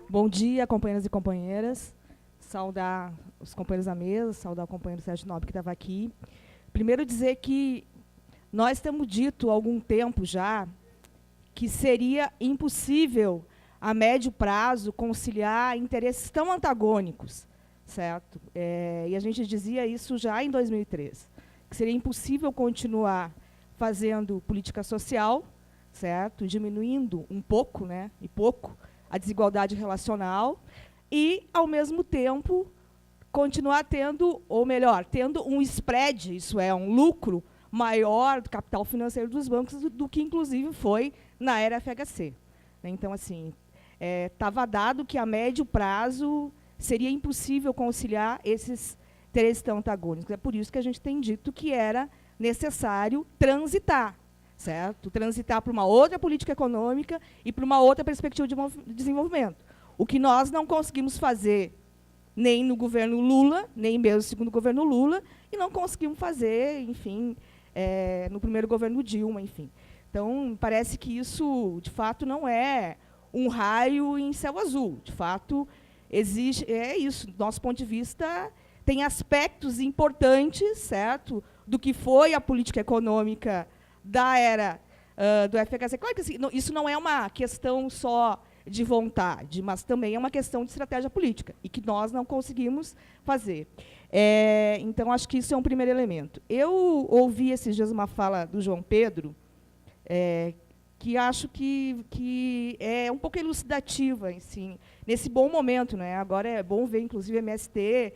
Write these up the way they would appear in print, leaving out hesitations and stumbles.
Bom dia, companheiras e companheiras. Saudar os companheiros da mesa, saudar o companheiro Sérgio Nobre que estava aqui. Primeiro dizer que nós temos dito há algum tempo já que seria impossível, a médio prazo, conciliar interesses tão antagônicos, certo? E a gente dizia isso já em 2003, que seria impossível continuar fazendo política social, certo? Diminuindo um pouco, né, e pouco, a desigualdade relacional e, ao mesmo tempo, continuar tendo, ou melhor, tendo um spread, isso é, um lucro maior do capital financeiro dos bancos do que, inclusive, foi na era FHC. Então, assim, estava dado que, a médio prazo, seria impossível conciliar esses interesses tão antagônicos. É por isso que a gente tem dito que era necessário transitar, certo? Transitar para uma outra política econômica e para uma outra perspectiva de desenvolvimento. O que nós não conseguimos fazer nem no governo Lula, nem mesmo no segundo governo Lula, e não conseguimos fazer, enfim, no primeiro governo Dilma, enfim. Então, parece que isso, de fato, não é um raio em céu azul. De fato, exige, é isso, do nosso ponto de vista, tem aspectos importantes, certo, do que foi a política econômica da era do FHC. Claro que assim, isso não é uma questão só de vontade, mas também é uma questão de estratégia política, e que nós não conseguimos fazer. Então, acho que isso é um primeiro elemento. Eu ouvi esses dias uma fala do João Pedro, que acho que é um pouco elucidativa, assim, nesse bom momento, né? Agora é bom ver, inclusive, MST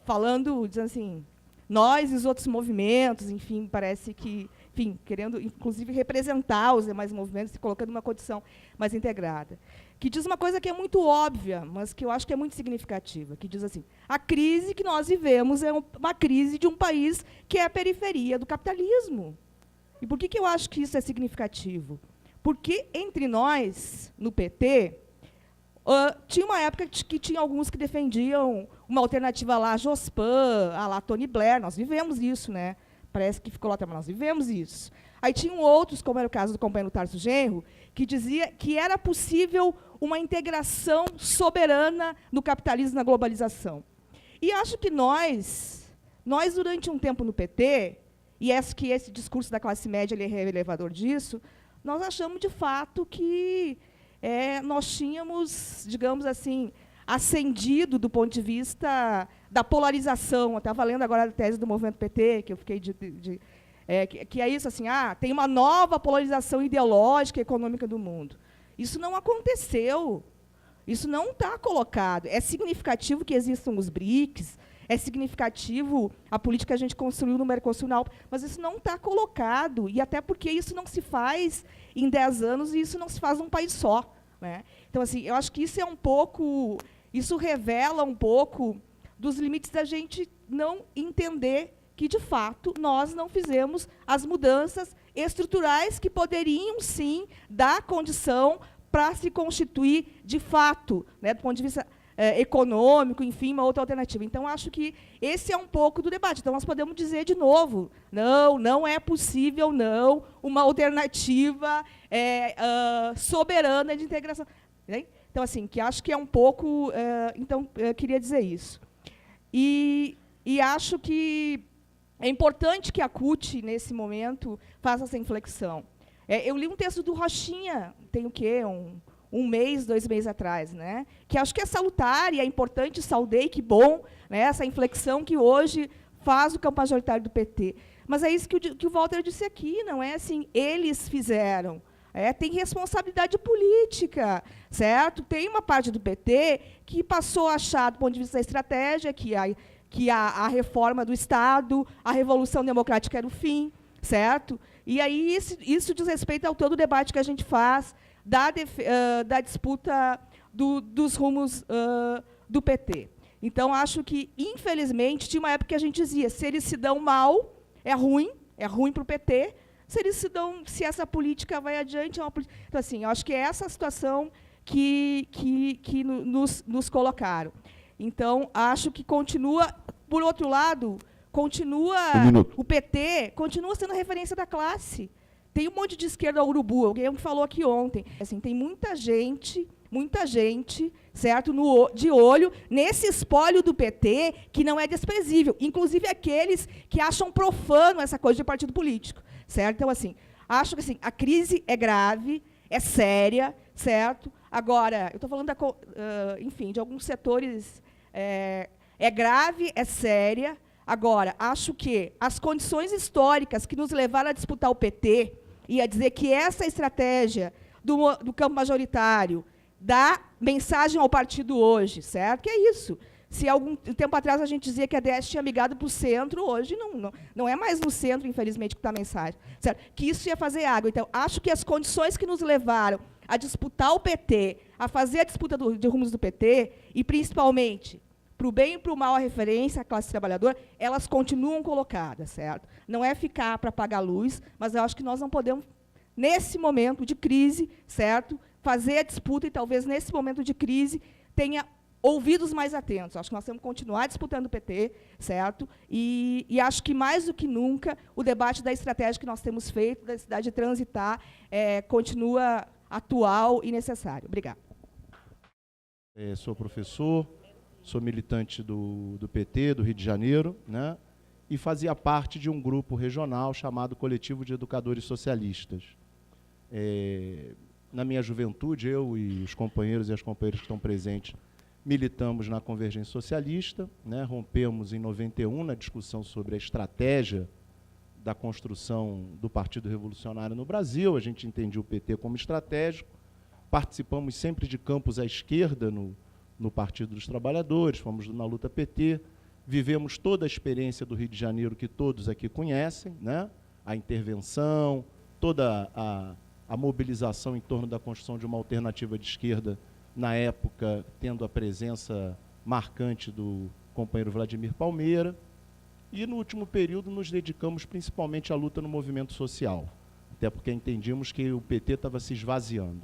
falando, dizendo assim, nós e os outros movimentos, enfim, parece que, enfim, querendo, inclusive, representar os demais movimentos, se colocando numa condição mais integrada. Que diz uma coisa que é muito óbvia, mas que eu acho que é muito significativa, que diz assim, a crise que nós vivemos é uma crise de um país que é a periferia do capitalismo. E por que eu acho que isso é significativo? Porque, entre nós, no PT, tinha uma época que tinha alguns que defendiam uma alternativa lá, Jospin, lá Tony Blair. Nós vivemos isso, né? Parece que ficou lá também, nós vivemos isso. Aí tinham outros, como era o caso do companheiro Tarso Genro, que dizia que era possível uma integração soberana no capitalismo e na globalização. E acho que nós durante um tempo no PT, e que esse discurso da classe média ele é relevador disso, nós achamos, de fato, que nós tínhamos, digamos assim, ascendido do ponto de vista da polarização. Eu estava lendo agora a tese do movimento PT, que eu fiquei que é isso, assim, tem uma nova polarização ideológica e econômica do mundo. Isso não aconteceu. Isso não está colocado. É significativo que existam os BRICS, é significativo a política que a gente construiu no Mercosul, mas isso não está colocado, e até porque isso não se faz em 10 anos e isso não se faz num país só, né? Então, assim, eu acho que isso é um pouco, isso revela um pouco dos limites da gente não entender que, de fato, nós não fizemos as mudanças estruturais que poderiam, sim, dar condição para se constituir, de fato, né, do ponto de vista econômico, enfim, uma outra alternativa. Então, acho que esse é um pouco do debate. Então, nós podemos dizer de novo, não é possível, não, uma alternativa soberana de integração. Né? Então, assim, que acho que é um pouco... então, eu queria dizer isso. E acho que é importante que a CUT, nesse momento, faça essa inflexão. Eu li um texto do Rochinha, tem o quê? Um mês, 2 meses atrás, né? Que acho que é salutar e é importante, saudei, que bom, né? Essa inflexão que hoje faz o campo majoritário do PT. Mas é isso que o Walter disse aqui, não é assim, eles fizeram. Tem responsabilidade política, certo? Tem uma parte do PT que passou a achar, do ponto de vista da estratégia, que a reforma do Estado, a Revolução Democrática era o fim, certo? E aí isso diz respeito ao todo o debate que a gente faz da disputa dos rumos do PT. Então, acho que, infelizmente, tinha uma época que a gente dizia, se eles se dão mal, é ruim para o PT, se essa política vai adiante, é uma política... Então, assim, eu acho que é essa situação que nos colocaram. Então, acho que continua por outro lado, o PT continua sendo referência da classe. Tem um monte de esquerda ao urubu, alguém falou aqui ontem. Assim, tem muita gente, certo, de olho nesse espólio do PT, que não é desprezível. Inclusive aqueles que acham profano essa coisa de partido político. Certo? Então, assim, acho que assim, a crise é grave, é séria, certo? Agora, eu estou falando, enfim, de alguns setores, é grave, é séria. Agora, acho que as condições históricas que nos levaram a disputar o PT e a dizer que essa estratégia do campo majoritário dá mensagem ao partido hoje, certo? Que é isso. Se algum tempo atrás a gente dizia que a DS tinha migrado para o centro, hoje não é mais no centro, infelizmente, que está a mensagem. Certo? Que isso ia fazer água. Então, acho que as condições que nos levaram a disputar o PT, a fazer a disputa de rumos do PT, e, principalmente, para o bem e para o mal a referência à classe trabalhadora, elas continuam colocadas, certo? Não é ficar para apagar a luz, mas eu acho que nós não podemos, nesse momento de crise, certo, fazer a disputa e talvez nesse momento de crise tenha ouvidos mais atentos. Acho que nós temos que continuar disputando o PT, certo? E acho que, mais do que nunca, o debate da estratégia que nós temos feito, da cidade de transitar, continua atual e necessário. Obrigada. Sou professor, sou militante do PT, do Rio de Janeiro, né? E fazia parte de um grupo regional chamado Coletivo de Educadores Socialistas. Na minha juventude, eu e os companheiros e as companheiras que estão presentes militamos na Convergência Socialista, né? Rompemos em 91 na discussão sobre a estratégia da construção do Partido Revolucionário no Brasil. A gente entendia o PT como estratégico. Participamos sempre de campos à esquerda no Partido dos Trabalhadores, fomos na luta PT, vivemos toda a experiência do Rio de Janeiro que todos aqui conhecem, né? A intervenção, toda a mobilização em torno da construção de uma alternativa de esquerda, na época, tendo a presença marcante do companheiro Vladimir Palmeira. E, no último período, nos dedicamos principalmente à luta no movimento social, até porque entendíamos que o PT estava se esvaziando.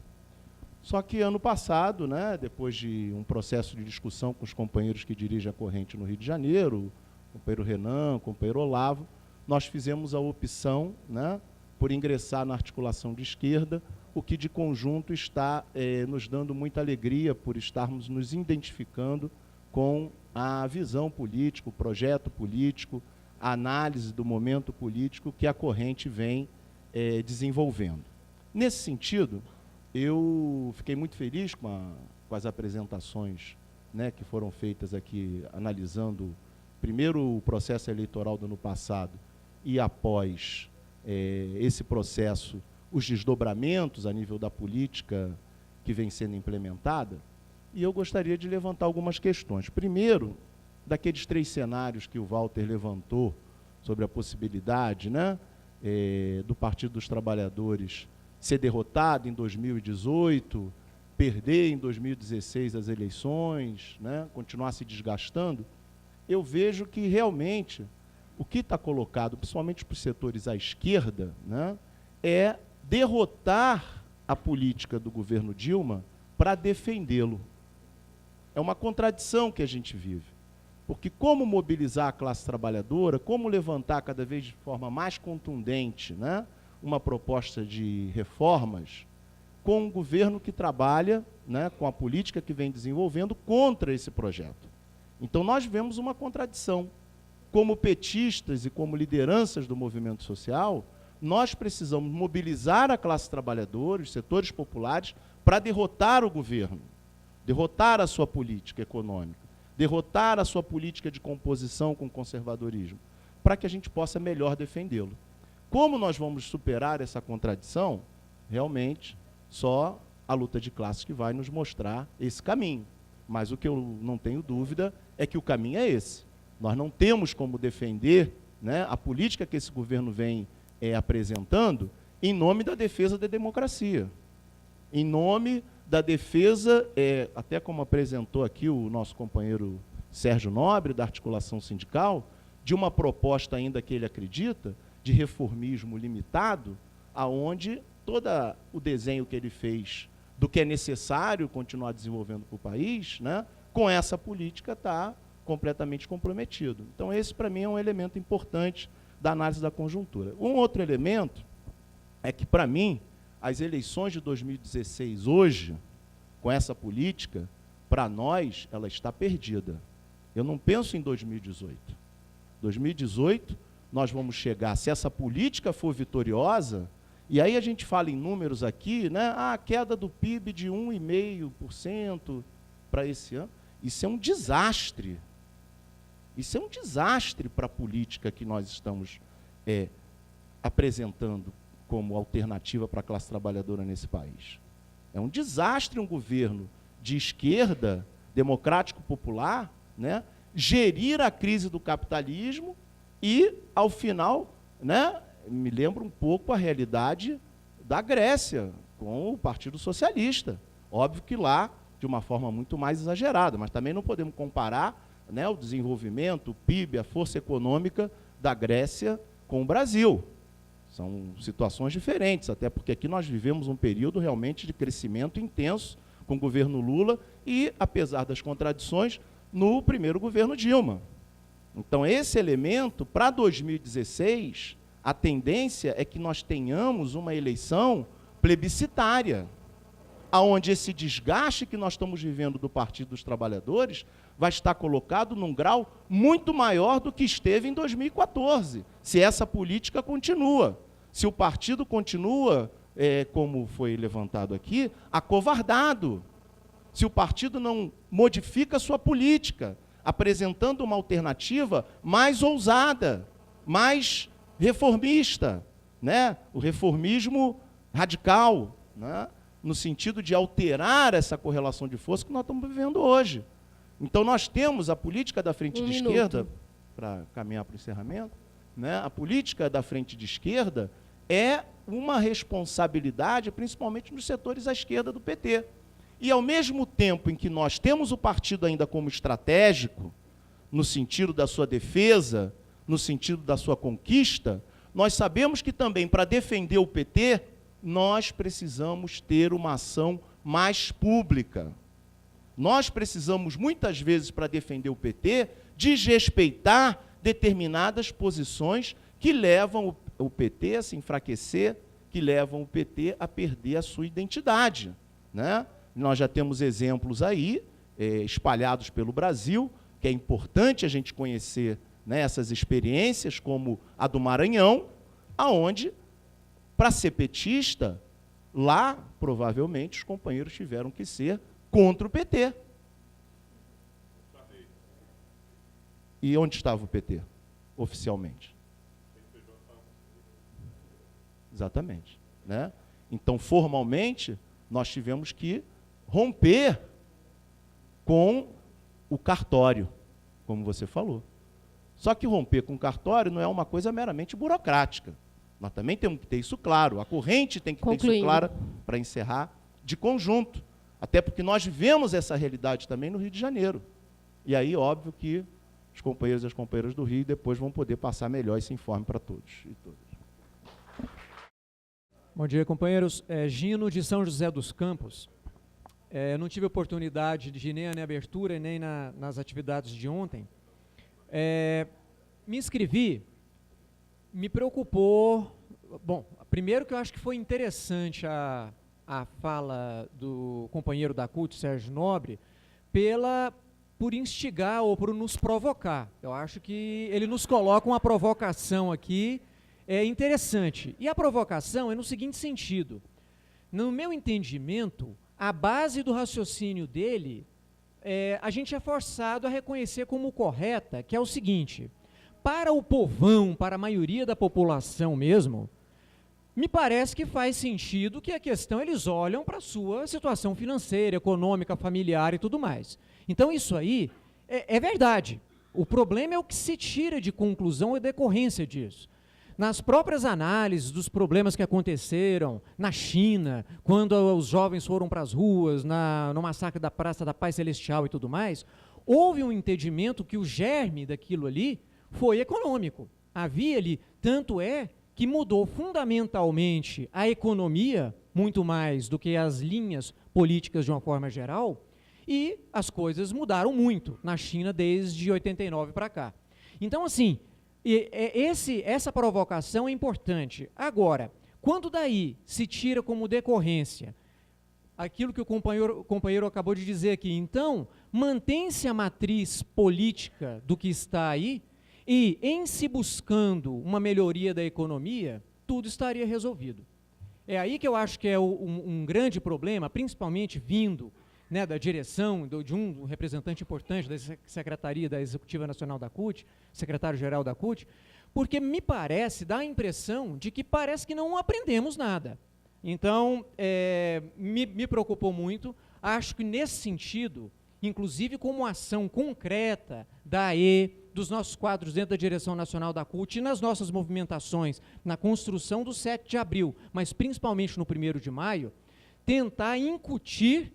Só que, ano passado, né, depois de um processo de discussão com os companheiros que dirigem a corrente no Rio de Janeiro, o companheiro Renan, o companheiro Olavo, nós fizemos a opção, né, por ingressar na articulação de esquerda, o que de conjunto está nos dando muita alegria por estarmos nos identificando com a visão política, o projeto político, a análise do momento político que a corrente vem desenvolvendo. Nesse sentido, eu fiquei muito feliz com as apresentações, né, que foram feitas aqui, analisando primeiro o processo eleitoral do ano passado e após esse processo, os desdobramentos a nível da política que vem sendo implementada, e eu gostaria de levantar algumas questões. Primeiro, daqueles 3 cenários que o Walter levantou sobre a possibilidade, né, do Partido dos Trabalhadores ser derrotado em 2018, perder em 2016 as eleições, né, continuar se desgastando, eu vejo que realmente o que está colocado, principalmente para os setores à esquerda, né, é derrotar a política do governo Dilma para defendê-lo. É uma contradição que a gente vive. Porque como mobilizar a classe trabalhadora, como levantar cada vez de forma mais contundente, né, uma proposta de reformas com um governo que trabalha, né, com a política que vem desenvolvendo contra esse projeto. Então, nós vemos uma contradição. Como petistas e como lideranças do movimento social, nós precisamos mobilizar a classe trabalhadora, os setores populares, para derrotar o governo, derrotar a sua política econômica, derrotar a sua política de composição com o conservadorismo, para que a gente possa melhor defendê-lo. Como nós vamos superar essa contradição? Realmente, só a luta de classes que vai nos mostrar esse caminho. Mas o que eu não tenho dúvida é que o caminho é esse. Nós não temos como defender, né, a política que esse governo vem apresentando em nome da defesa da democracia, em nome da defesa, até como apresentou aqui o nosso companheiro Sérgio Nobre, da articulação sindical, de uma proposta ainda que ele acredita, de reformismo limitado, aonde todo o desenho que ele fez do que é necessário continuar desenvolvendo para o país, né, com essa política está completamente comprometido. Então, esse, para mim, é um elemento importante da análise da conjuntura. Um outro elemento é que, para mim, as eleições de 2016, hoje, com essa política, para nós, ela está perdida. Eu não penso em 2018. 2018, nós vamos chegar, se essa política for vitoriosa, e aí a gente fala em números aqui, né? A queda do PIB de 1,5% para esse ano. Isso é um desastre. Isso é um desastre para a política que nós estamos apresentando como alternativa para a classe trabalhadora nesse país. É um desastre um governo de esquerda, democrático popular, né, gerir a crise do capitalismo e, ao final, né, me lembra um pouco a realidade da Grécia, com o Partido Socialista. Óbvio que lá, de uma forma muito mais exagerada, mas também não podemos comparar, né, o desenvolvimento, o PIB, a força econômica da Grécia com o Brasil. São situações diferentes, até porque aqui nós vivemos um período realmente de crescimento intenso com o governo Lula e, apesar das contradições, no primeiro governo Dilma. Então, esse elemento, para 2016, a tendência é que nós tenhamos uma eleição plebiscitária, aonde esse desgaste que nós estamos vivendo do Partido dos Trabalhadores vai estar colocado num grau muito maior do que esteve em 2014, se essa política continua. Se o partido continua, como foi levantado aqui, acovardado. Se o partido não modifica a sua política, apresentando uma alternativa mais ousada, mais reformista, né? O reformismo radical, né? No sentido de alterar essa correlação de força que nós estamos vivendo hoje. Então, nós temos a política da frente de esquerda, para caminhar para o encerramento, né? A política da frente de esquerda é uma responsabilidade, principalmente nos setores à esquerda do PT. E, ao mesmo tempo em que nós temos o partido ainda como estratégico, no sentido da sua defesa, no sentido da sua conquista, nós sabemos que também, para defender o PT, nós precisamos ter uma ação mais pública. Nós precisamos, muitas vezes, para defender o PT, desrespeitar determinadas posições que levam o PT a se enfraquecer, que levam o PT a perder a sua identidade, né? Nós já temos exemplos aí, espalhados pelo Brasil, que é importante a gente conhecer, né, essas experiências, como a do Maranhão, aonde, para ser petista, lá, provavelmente, os companheiros tiveram que ser contra o PT. E onde estava o PT, oficialmente? Exatamente, né? Então, formalmente, nós tivemos que romper com o cartório, como você falou. Só que romper com o cartório não é uma coisa meramente burocrática. Nós também temos que ter isso claro. A corrente tem que ter isso claro para encerrar de conjunto. Até porque nós vivemos essa realidade também no Rio de Janeiro. E aí, óbvio que os companheiros e as companheiras do Rio depois vão poder passar melhor esse informe para todos e todas. Bom dia, companheiros. Gino, de São José dos Campos. Não tive oportunidade de ir nem na abertura, nem nas atividades de ontem. Me inscrevi, me preocupou. Bom, primeiro que eu acho que foi interessante a fala do companheiro da CUT, Sérgio Nobre, por instigar ou por nos provocar. Eu acho que ele nos coloca uma provocação aqui interessante. E a provocação é no seguinte sentido. No meu entendimento, a base do raciocínio dele, a gente é forçado a reconhecer como correta, que é o seguinte: para o povão, para a maioria da população mesmo, me parece que faz sentido que a questão, eles olham para a sua situação financeira, econômica, familiar e tudo mais. Então, isso aí é verdade. O problema é o que se tira de conclusão e decorrência disso. Nas próprias análises dos problemas que aconteceram na China, quando os jovens foram para as ruas, no massacre da Praça da Paz Celestial e tudo mais, houve um entendimento que o germe daquilo ali foi econômico. Havia ali, tanto é que mudou fundamentalmente a economia, muito mais do que as linhas políticas de uma forma geral, E as coisas mudaram muito na China desde 89 para cá. Então, assim, essa provocação é importante. Agora, quando daí se tira como decorrência aquilo que o companheiro acabou de dizer aqui, então, mantém-se a matriz política do que está aí e, em se buscando uma melhoria da economia, tudo estaria resolvido. É aí que eu acho que é um grande problema, principalmente vindo, né, da direção, de um representante importante da Secretaria da Executiva Nacional da CUT, secretário-geral da CUT, porque me parece, dá a impressão de que parece que não aprendemos nada. Então, me preocupou muito, acho que nesse sentido, inclusive como ação concreta da AE, dos nossos quadros dentro da direção nacional da CUT e nas nossas movimentações, na construção do 7 de abril, mas principalmente no 1º de maio, tentar incutir,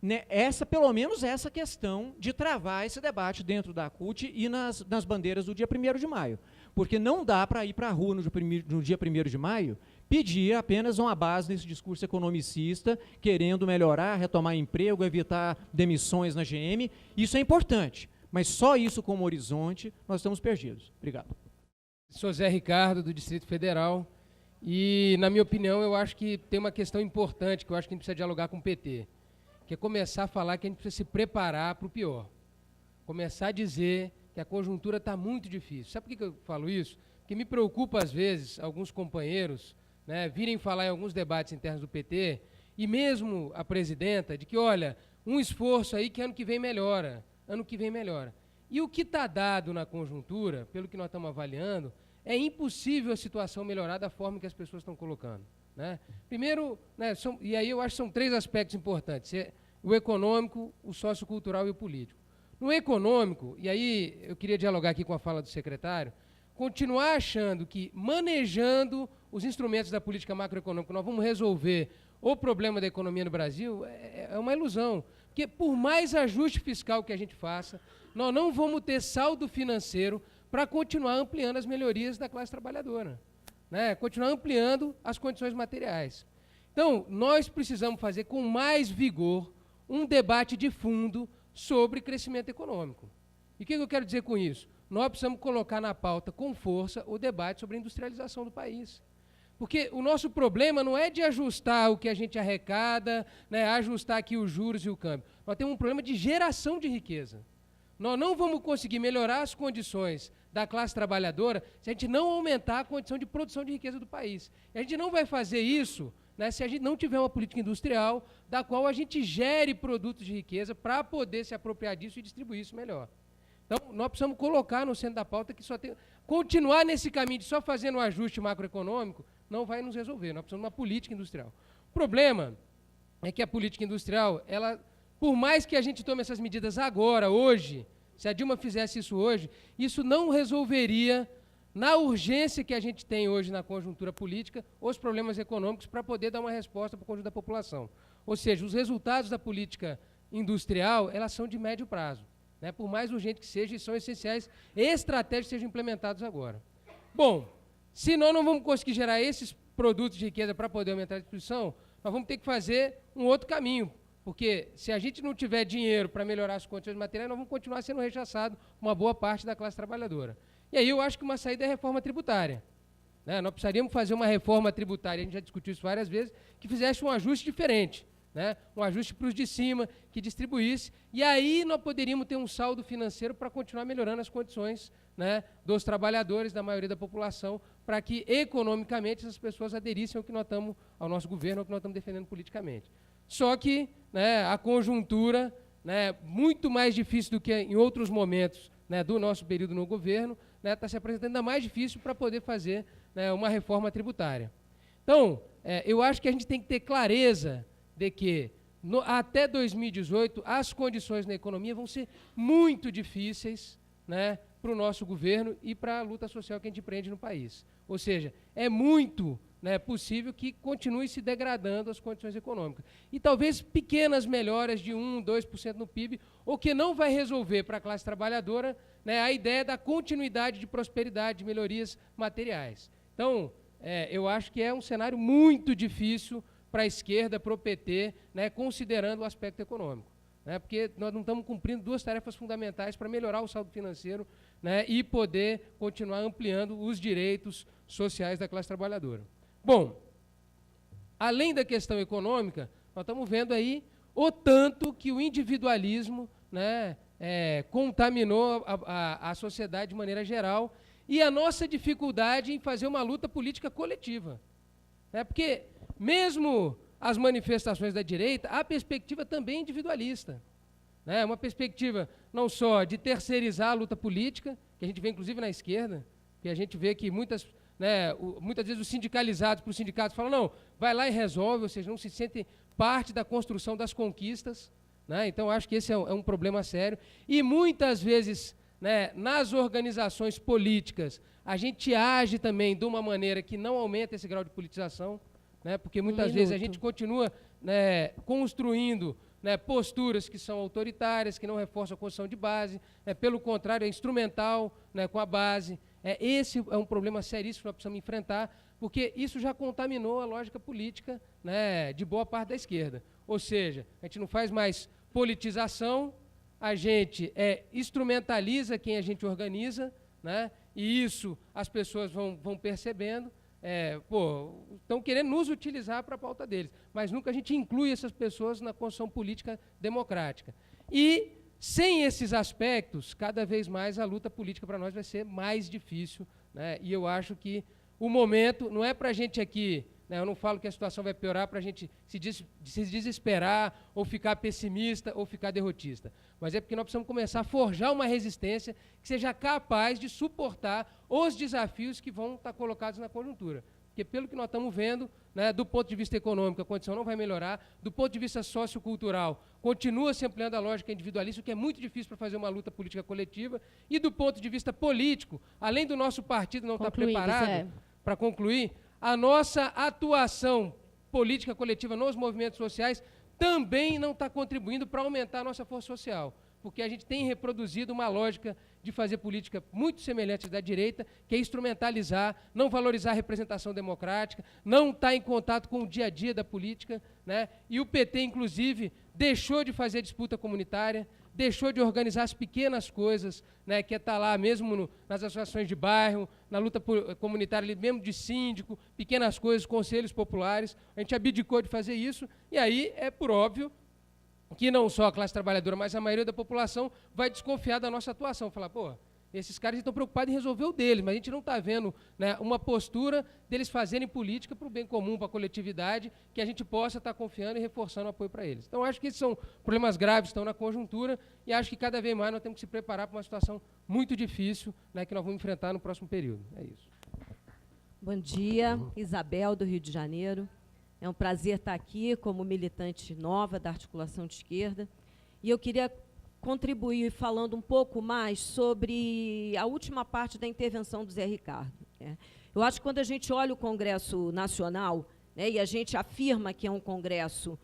né, pelo menos essa questão de travar esse debate dentro da CUT e nas bandeiras do dia 1º de maio. Porque não dá para ir para a rua no dia 1º de maio pedir apenas uma base nesse discurso economicista, querendo melhorar, retomar emprego, evitar demissões na GM. Isso é importante, mas só isso como horizonte, nós estamos perdidos. Obrigado. Sou Zé Ricardo, do Distrito Federal, e, na minha opinião, eu acho que tem uma questão importante que eu acho que a gente precisa dialogar com o PT, que é começar a falar que a gente precisa se preparar para o pior. Começar a dizer que a conjuntura está muito difícil. Sabe por que eu falo isso? Porque me preocupa, às vezes, alguns companheiros, né, virem falar em alguns debates internos do PT, e mesmo a presidenta, de que, olha, um esforço aí que ano que vem melhora, ano que vem melhora. E o que está dado na conjuntura, pelo que nós estamos avaliando, é impossível a situação melhorar da forma que as pessoas estão colocando, né? Primeiro, né, e aí eu acho que são 3 aspectos importantes, o econômico, o sociocultural e o político. No econômico, e aí eu queria dialogar aqui com a fala do secretário, continuar achando que, manejando os instrumentos da política macroeconômica, nós vamos resolver o problema da economia no Brasil, é uma ilusão. Porque, por mais ajuste fiscal que a gente faça, nós não vamos ter saldo financeiro para continuar ampliando as melhorias da classe trabalhadora, né? Continuar ampliando as condições materiais. Então, nós precisamos fazer com mais vigor um debate de fundo sobre crescimento econômico. E o que eu quero dizer com isso? Nós precisamos colocar na pauta com força o debate sobre a industrialização do país. Porque o nosso problema não é de ajustar o que a gente arrecada, né, ajustar aqui os juros e o câmbio. Nós temos um problema de geração de riqueza. Nós não vamos conseguir melhorar as condições da classe trabalhadora se a gente não aumentar a condição de produção de riqueza do país. E a gente não vai fazer isso, né, se a gente não tiver uma política industrial da qual a gente gere produtos de riqueza para poder se apropriar disso e distribuir isso melhor. Então, nós precisamos colocar no centro da pauta que continuar nesse caminho de só fazendo um ajuste macroeconômico não vai nos resolver. Nós precisamos de uma política industrial. O problema é que a política industrial, por mais que a gente tome essas medidas agora, hoje, se a Dilma fizesse isso hoje, isso não resolveria, na urgência que a gente tem hoje na conjuntura política, os problemas econômicos para poder dar uma resposta para o conjunto da população. Ou seja, os resultados da política industrial, elas são de médio prazo. Né, por mais urgente que seja, são essenciais, estratégias sejam implementados agora. Bom, se nós não vamos conseguir gerar esses produtos de riqueza para poder aumentar a distribuição, nós vamos ter que fazer um outro caminho, porque se a gente não tiver dinheiro para melhorar as condições materiais, nós vamos continuar sendo rechaçados uma boa parte da classe trabalhadora. E aí eu acho que uma saída é a reforma tributária. Né, nós precisaríamos fazer uma reforma tributária, a gente já discutiu isso várias vezes, que fizesse um ajuste diferente. Né, um ajuste para os de cima, que distribuísse, e aí nós poderíamos ter um saldo financeiro para continuar melhorando as condições, né, dos trabalhadores, da maioria da população, para que economicamente essas pessoas aderissem ao que nós estamos, ao nosso governo, ao que nós estamos defendendo politicamente. Só que, né, a conjuntura, né, muito mais difícil do que em outros momentos, né, do nosso período no governo, né, está se apresentando ainda mais difícil para poder fazer, né, uma reforma tributária. Então, eu acho que a gente tem que ter clareza de que até 2018 as condições na economia vão ser muito difíceis, né, para o nosso governo e para a luta social que a gente empreende no país. Ou seja, é muito, né, possível que continue se degradando as condições econômicas. E talvez pequenas melhoras de 1%, 2% no PIB, o que não vai resolver para a classe trabalhadora, né, a ideia da continuidade de prosperidade, de melhorias materiais. Então, eu acho que é um cenário muito difícil para a esquerda, para o PT, né, considerando o aspecto econômico. né, porque nós não estamos cumprindo duas tarefas fundamentais para melhorar o saldo financeiro, né, e poder continuar ampliando os direitos sociais da classe trabalhadora. Bom, além da questão econômica, nós estamos vendo aí o tanto que o individualismo, né, contaminou a sociedade de maneira geral e a nossa dificuldade em fazer uma luta política coletiva. Né, porque mesmo as manifestações da direita, a perspectiva também é individualista. Né, uma perspectiva não só de terceirizar a luta política, que a gente vê inclusive na esquerda, que a gente vê que muitas vezes os sindicalizados para os sindicatos falam, não, vai lá e resolve, ou seja, não se sentem parte da construção das conquistas. Né? Então, acho que esse é um problema sério. E muitas vezes, né, nas organizações políticas, a gente age também de uma maneira que não aumenta esse grau de politização, né? Porque muitas vezes a gente continua, né, construindo, né, posturas que são autoritárias, que não reforçam a construção de base, pelo contrário, é instrumental, né, com a base. Esse é um problema seríssimo que nós precisamos enfrentar, porque isso já contaminou a lógica política, né, de boa parte da esquerda. Ou seja, a gente não faz mais politização, a gente instrumentaliza quem a gente organiza, né, e isso as pessoas vão percebendo. Estão querendo nos utilizar para a pauta deles, mas nunca a gente inclui essas pessoas na construção política democrática. E, sem esses aspectos, cada vez mais a luta política para nós vai ser mais difícil, né? E eu acho que o momento não é para a gente aqui, né, eu não falo que a situação vai piorar para a gente se desesperar, ou ficar pessimista, ou ficar derrotista, mas é porque nós precisamos começar a forjar uma resistência que seja capaz de suportar os desafios que vão estar colocados na conjuntura. Porque, pelo que nós estamos vendo, né, do ponto de vista econômico, a condição não vai melhorar, do ponto de vista sociocultural, continua se ampliando a lógica individualista, o que é muito difícil para fazer uma luta política coletiva, e do ponto de vista político, além do nosso partido não estar preparado para concluir, a nossa atuação política coletiva nos movimentos sociais também não está contribuindo para aumentar a nossa força social, porque a gente tem reproduzido uma lógica de fazer política muito semelhante da direita, que é instrumentalizar, não valorizar a representação democrática, não estar em contato com o dia a dia da política, né? E o PT, inclusive, deixou de fazer disputa comunitária, deixou de organizar as pequenas coisas, né, que é estar lá mesmo nas associações de bairro, na luta comunitária, ali mesmo de síndico, pequenas coisas, conselhos populares. A gente abdicou de fazer isso, e aí é por óbvio que não só a classe trabalhadora, mas a maioria da população vai desconfiar da nossa atuação, falar, pô, esses caras estão preocupados em resolver o deles, mas a gente não está vendo, né, uma postura deles fazerem política para o bem comum, para a coletividade, que a gente possa estar confiando e reforçando o apoio para eles. Então, acho que esses são problemas graves, estão na conjuntura, e acho que cada vez mais nós temos que se preparar para uma situação muito difícil, né, que nós vamos enfrentar no próximo período. É isso. Bom dia, Isabel, do Rio de Janeiro. É um prazer estar aqui como militante nova da articulação de esquerda. E eu queria contribuir falando um pouco mais sobre a última parte da intervenção do Zé Ricardo. Né? Eu acho que quando a gente olha o Congresso Nacional, né, e a gente afirma que é um Congresso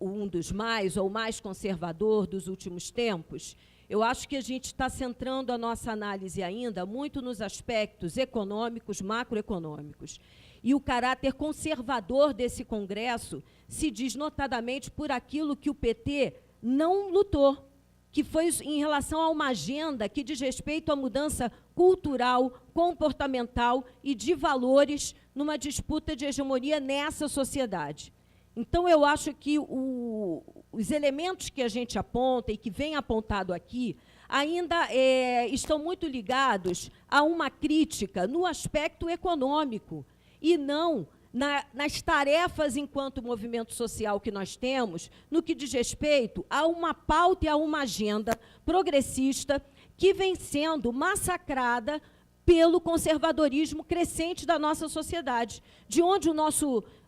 um dos mais ou mais conservador dos últimos tempos, eu acho que a gente está centrando a nossa análise ainda muito nos aspectos econômicos, macroeconômicos. E o caráter conservador desse Congresso se diz notadamente por aquilo que o PT não lutou, que foi em relação a uma agenda que diz respeito à mudança cultural, comportamental e de valores numa disputa de hegemonia nessa sociedade. Então, eu acho que os elementos que a gente aponta e que vem apontado aqui ainda estão muito ligados a uma crítica no aspecto econômico e não nas tarefas enquanto movimento social que nós temos, no que diz respeito a uma pauta e a uma agenda progressista que vem sendo massacrada pelo conservadorismo crescente da nossa sociedade, de onde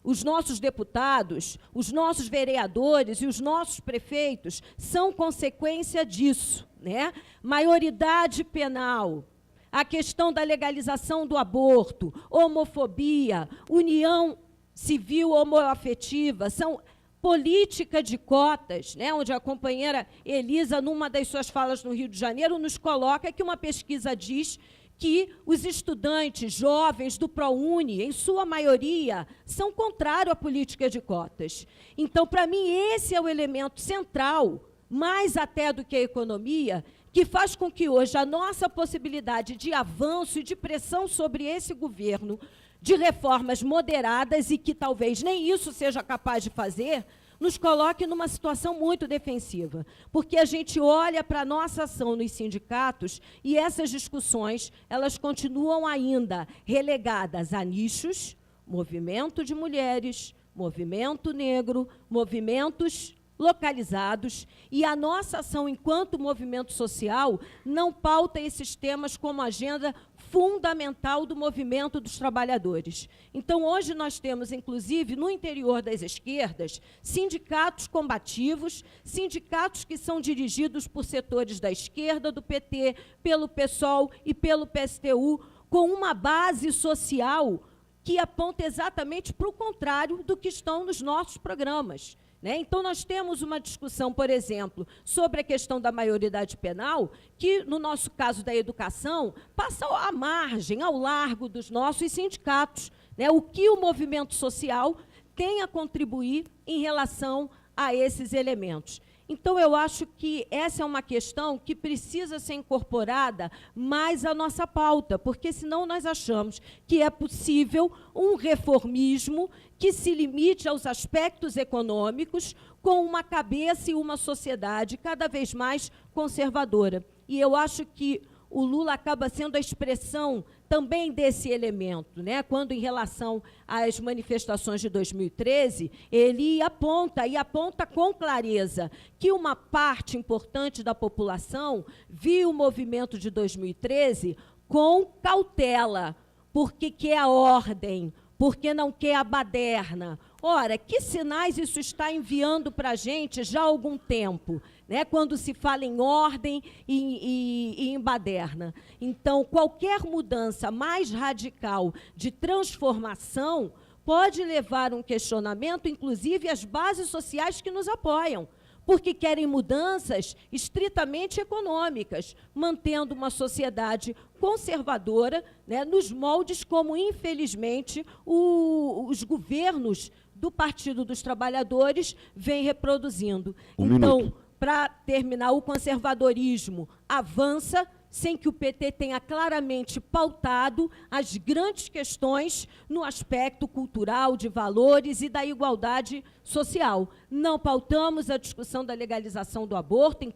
os nossos deputados, os nossos vereadores e os nossos prefeitos são consequência disso, né? Maioridade penal, a questão da legalização do aborto, homofobia, união civil homoafetiva, são política de cotas, né, onde a companheira Elisa, numa das suas falas no Rio de Janeiro, nos coloca que uma pesquisa diz que os estudantes jovens do ProUni, em sua maioria, são contrários à política de cotas. Então, para mim, esse é o elemento central mais até do que a economia, que faz com que hoje a nossa possibilidade de avanço e de pressão sobre esse governo, de reformas moderadas, e que talvez nem isso seja capaz de fazer, nos coloque numa situação muito defensiva, porque a gente olha para a nossa ação nos sindicatos e essas discussões, elas continuam ainda relegadas a nichos, movimento de mulheres, movimento negro, movimentos localizados, e a nossa ação enquanto movimento social não pauta esses temas como agenda fundamental do movimento dos trabalhadores. Então, hoje nós temos, inclusive, no interior das esquerdas, sindicatos combativos, sindicatos que são dirigidos por setores da esquerda, do PT, pelo PSOL e pelo PSTU, com uma base social que aponta exatamente para o contrário do que estão nos nossos programas. Então, nós temos uma discussão, por exemplo, sobre a questão da maioridade penal, que, no nosso caso da educação, passa à margem, ao largo dos nossos sindicatos. O que o movimento social tem a contribuir em relação a esses elementos. Então, eu acho que essa é uma questão que precisa ser incorporada mais à nossa pauta, porque senão nós achamos que é possível um reformismo que se limite aos aspectos econômicos, com uma cabeça e uma sociedade cada vez mais conservadora. E eu acho que o Lula acaba sendo a expressão também desse elemento, quando, em relação às manifestações de 2013, ele aponta com clareza que uma parte importante da população viu o movimento de 2013 com cautela, porque quer a ordem, porque não quer a baderna. Ora, que sinais isso está enviando para a gente já há algum tempo, quando se fala em ordem e em baderna? Então, qualquer mudança mais radical de transformação pode levar um questionamento, inclusive, às bases sociais que nos apoiam, porque querem mudanças estritamente econômicas, mantendo uma sociedade conservadora, nos moldes como, infelizmente, os governos do Partido dos Trabalhadores vêm reproduzindo. Então, para terminar, o conservadorismo avança sem que o PT tenha claramente pautado as grandes questões no aspecto cultural, de valores e da igualdade social. Não pautamos a discussão da legalização do aborto,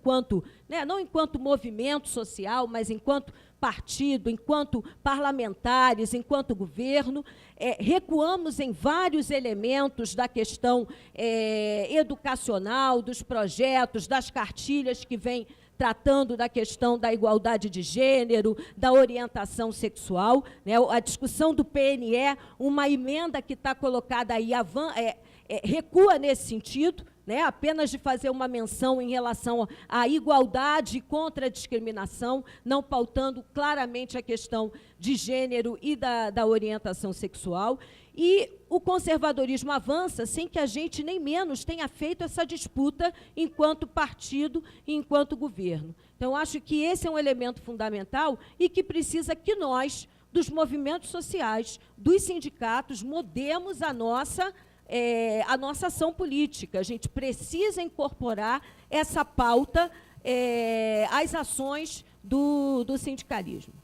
não enquanto movimento social, mas enquanto partido, enquanto parlamentares, enquanto governo. Recuamos em vários elementos da questão educacional, dos projetos, das cartilhas que vêm tratando da questão da igualdade de gênero, da orientação sexual. A discussão do PNE, uma emenda que está colocada aí, recua nesse sentido, apenas de fazer uma menção em relação à igualdade contra a discriminação, não pautando claramente a questão de gênero e da orientação sexual. E o conservadorismo avança sem que a gente, nem menos, tenha feito essa disputa enquanto partido e enquanto governo. Então, acho que esse é um elemento fundamental e que precisa que nós, dos movimentos sociais, dos sindicatos, mudemos a nossa ação política. A gente precisa incorporar essa pauta às ações do sindicalismo.